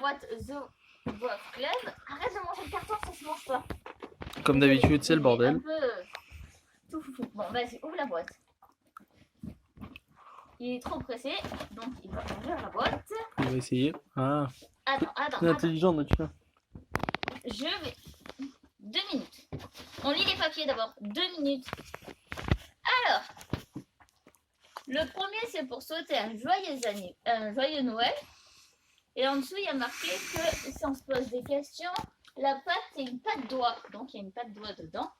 boîte The Boîte Club. Arrête de manger le carton, ça se mange pas. Comme d'habitude, c'est le bordel. Un peu tout foufou. Bon, vas-y, ouvre la boîte. Il est trop pressé, donc il va ouvrir la boîte. Il va essayer. Ah, Attends. intelligent, notre chien. Je vais... 2 minutes. On lit les papiers d'abord. 2 minutes. Alors, le premier, c'est pour souhaiter un joyeux Noël. Et en dessous, il y a marqué que si on se pose des questions, la pâte, c'est une pâte d'oie. Donc, il y a une pâte d'oie dedans.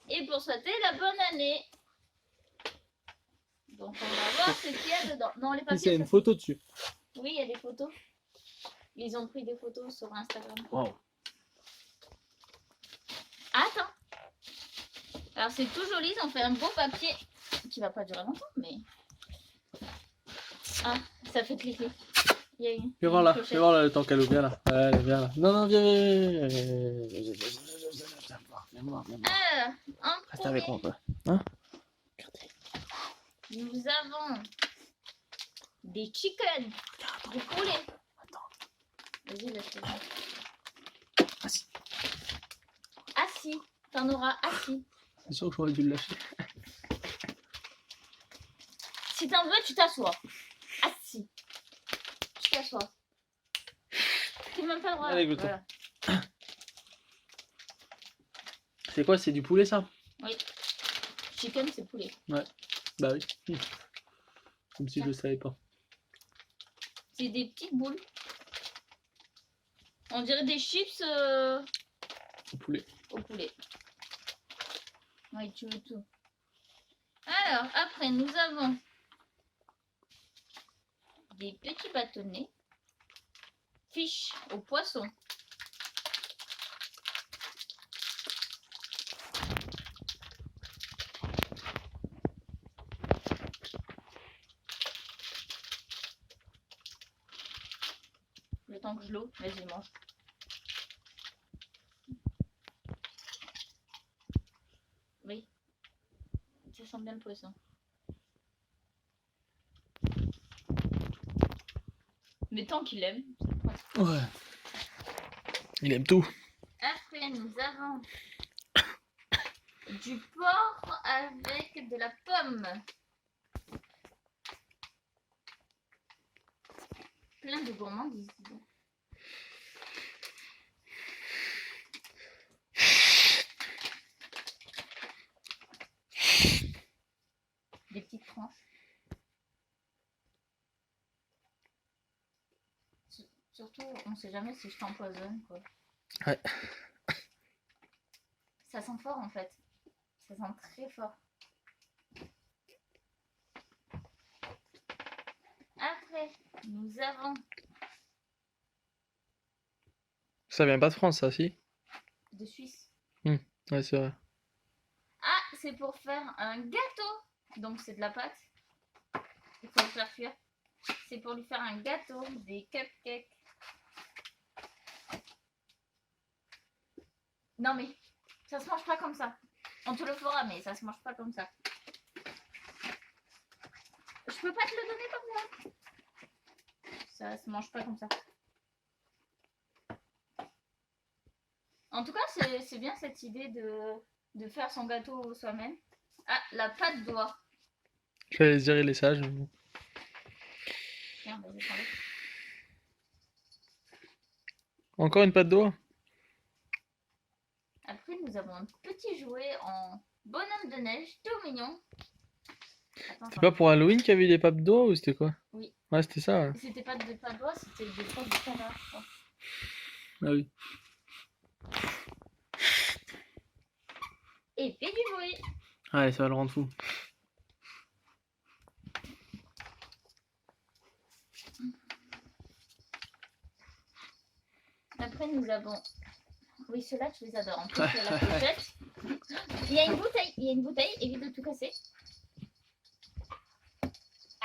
Et pour souhaiter la bonne année. Donc, on va voir ce qu'il y a dedans. Non, les papiers, Il y a une photo dessus. Oui, il y a des photos. Ils ont pris des photos sur Instagram. Wow. Attends. Alors, c'est tout joli. Ils ont fait un beau papier qui va pas durer longtemps, mais... Ah, ça fait cliquer. Il y a une... Viens voir là, le temps qu'elle ouvre. Viens là. Allez, viens là. Non, viens. Viens voir. Alors, en Reste avec moi, premier, hein. nous avons des chicken, des poulets. Attends. Vas-y, laisse-le. Assis. Assis. T'en auras assis. C'est sûr que j'aurais dû le lâcher. Si t'en veux, tu t'assois. Assis. Tu t'assois. T'as même pas le droit. Allez, goûte. Voilà. C'est quoi? C'est du poulet, ça? Oui. Chicken, c'est poulet. Bah oui. Comme si je le savais pas. C'est des petites boules. On dirait des chips Au poulet. au poulet. Oui, tu veux tout. Alors, après, nous avons des petits bâtonnets. Fiches au poisson. Le temps que je l'eau, vas-y, mange. Oui. Ça sent bien le poisson. Mais tant qu'il aime, c'est le principal. Ouais. Il aime tout. Après, nous avons du porc avec de la pomme. Plein de gourmandises. Des petites tranches. Surtout, on sait jamais si je t'empoisonne, quoi. Ouais. Ça sent fort, en fait. Ça sent très fort. Après, nous avons Ça vient pas de France, ça, si? de Suisse. Ouais, c'est vrai. Ah, c'est pour faire un gâteau. Donc, c'est de la pâte. Il faut le faire cuire. C'est pour lui faire un gâteau, des cupcakes. Non, mais ça se mange pas comme ça. On te le fera, mais ça se mange pas comme ça. Je peux pas te le donner comme ça. Ça se mange pas comme ça. En tout cas, c'est bien cette idée de faire son gâteau soi-même. Ah, la pâte d'oie. J'allais dire, il est sage. Mais bon. Tiens, vas-y, prends-le. Encore une pâte d'oie? Après, nous avons un petit jouet en bonhomme de neige, tout mignon. Attends, C'était pas pour Halloween qu'il y avait des pâtes d'oie ou c'était quoi? Oui. Ouais, c'était ça. Ouais. C'était pas des pâtes d'oie, c'était des pâtes de canard, je crois. Ah oui. Et fait du bruit. Ouais, ça va le rendre fou. Après, nous avons... Oui, ceux-là, tu les adores. En plus, il y a la pochette. Il y a une bouteille, évite de tout casser.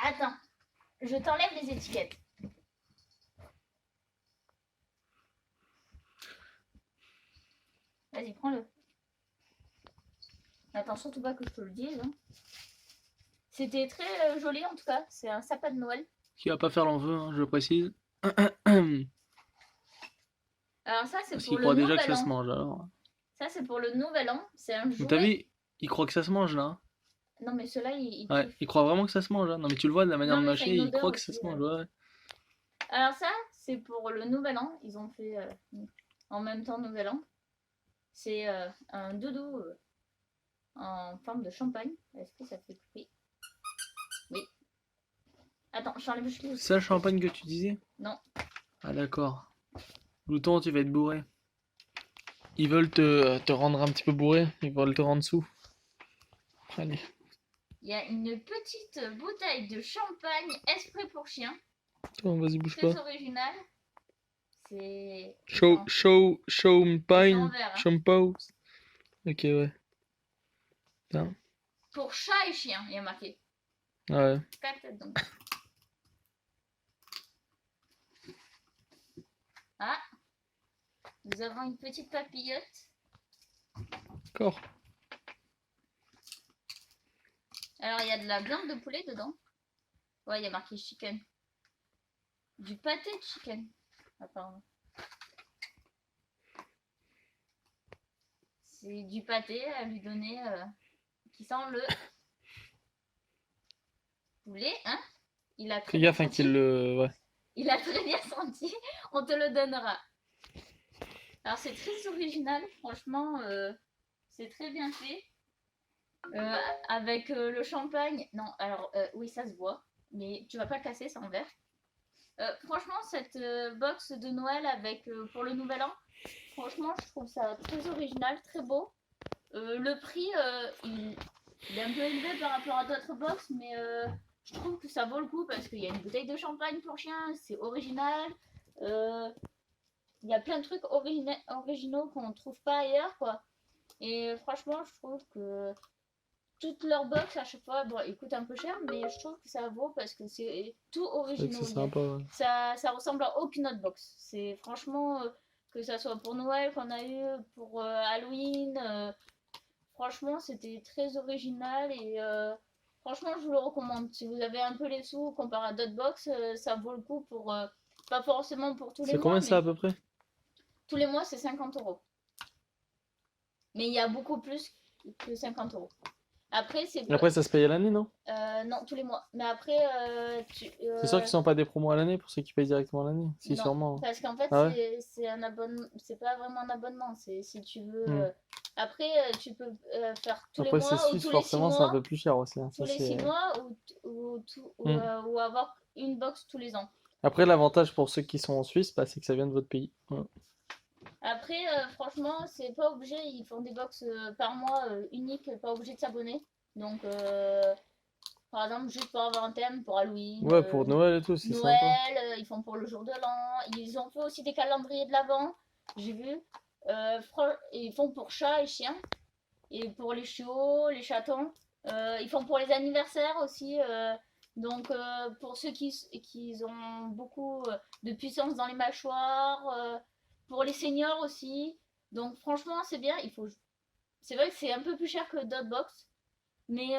Attends, je t'enlève les étiquettes. Vas-y, prends-le. Attends, surtout pas que je te le dise. Hein. C'était très joli en tout cas. C'est un sapin de Noël. Qui va pas faire l'enveu, hein, je le précise. Alors ça, c'est Parce pour qu'il le croit déjà que nouvel ça se an. mange alors. Ça, c'est pour le nouvel an. C'est un Mais t'as jouet. vu, il croit que ça se mange là. Hein. Non, mais ceux-là, ils Ouais, kiffent. il croit vraiment que ça se mange. Hein. Non, mais tu le vois de la manière Non, de mais ça a mâcher, une il odeur croit que ça aussi. se mange. Ouais. Alors ça, c'est pour le nouvel an. Ils ont fait en même temps nouvel an. C'est un doudou en forme de champagne. Est-ce que ça fait bruit? Oui. Attends, j'enlève juste les... C'est ça le champagne que tu disais? Non. Ah d'accord. Glouton, tu vas être bourré. Ils veulent te rendre un petit peu bourré, ils veulent te rendre sous. Allez. Il y a une petite bouteille de champagne esprit pour chien. Attends, vas-y, bouge Très pas. original. C'est... Champagne. verre, hein. Champagne. Ok, ouais. Putain. Pour chat et chien, il y a marqué. Ouais. 4 têtes donc. Ah, nous avons une petite papillote. D'accord. Alors, il y a de la viande de poulet dedans. Ouais, il y a marqué chicken. Du pâté de chicken, apparemment. C'est du pâté à lui donner qui sent le poulet, hein? Il a très Fais bien gaffe hein, senti. qu'il le. Ouais. Il a très bien senti. On te le donnera. Alors, c'est très original. Franchement, c'est très bien fait. Avec le champagne. Non, alors, oui, ça se voit. Mais tu vas pas le casser, c'est en verre. Franchement, cette box de Noël avec pour le nouvel an, franchement, je trouve ça très original, très beau. Le prix, il est un peu élevé par rapport à d'autres box, mais je trouve que ça vaut le coup parce qu'il y a une bouteille de champagne pour chien, c'est original. Il y a plein de trucs originaux qu'on ne trouve pas ailleurs, quoi. Et franchement, je trouve que toutes leurs box à chaque fois, bon, ils coûtent un peu cher, mais je trouve que ça vaut parce que c'est tout original. C'est sympa, ouais. Ça ressemble à aucune autre box. C'est franchement, que ça soit pour Noël qu'on a eu, pour Halloween, franchement, c'était très original et franchement, je vous le recommande. Si vous avez un peu les sous comparé à d'autres box, ça vaut le coup pour, pas forcément pour tous les C'est mois, combien mais ça à peu près? tous les mois, c'est 50 euros. Mais il y a beaucoup plus que 50 euros. Après, Après, ça se paye à l'année, non? non, tous les mois. Mais après, C'est sûr qu'ils sont pas des promos à l'année pour ceux qui payent directement à l'année? Si, non, sûrement. parce qu'en fait, Ah ouais? c'est un abonnement, c'est pas vraiment un abonnement. C'est si tu veux. Hmm. Après, tu peux faire tous les Après, c'est mois ou suisse, tous les 6 forcément, c'est un mois, peu plus cher aussi. Hein. tous Ça, les 6 c'est... mois Hmm. ou avoir une box tous les ans. Après, l'avantage pour ceux qui sont en Suisse, bah, c'est que ça vient de votre pays. Ouais. Après, franchement, c'est pas obligé. Ils font des box par mois uniques, pas obligé de s'abonner. Donc, par exemple, juste pour avoir un thème pour Halloween, Ouais, pour Noël et tout, c'est sympa. Noël, ils font pour le jour de l'an. Ils ont fait aussi des calendriers de l'Avent, j'ai vu. Ils font pour chats et chiens. Et pour les chiots, les chatons. Ils font pour les anniversaires aussi. Donc pour ceux qui ont beaucoup de puissance dans les mâchoires. Pour les seniors aussi. Donc franchement, c'est bien. C'est vrai que c'est un peu plus cher que d'autres box. Mais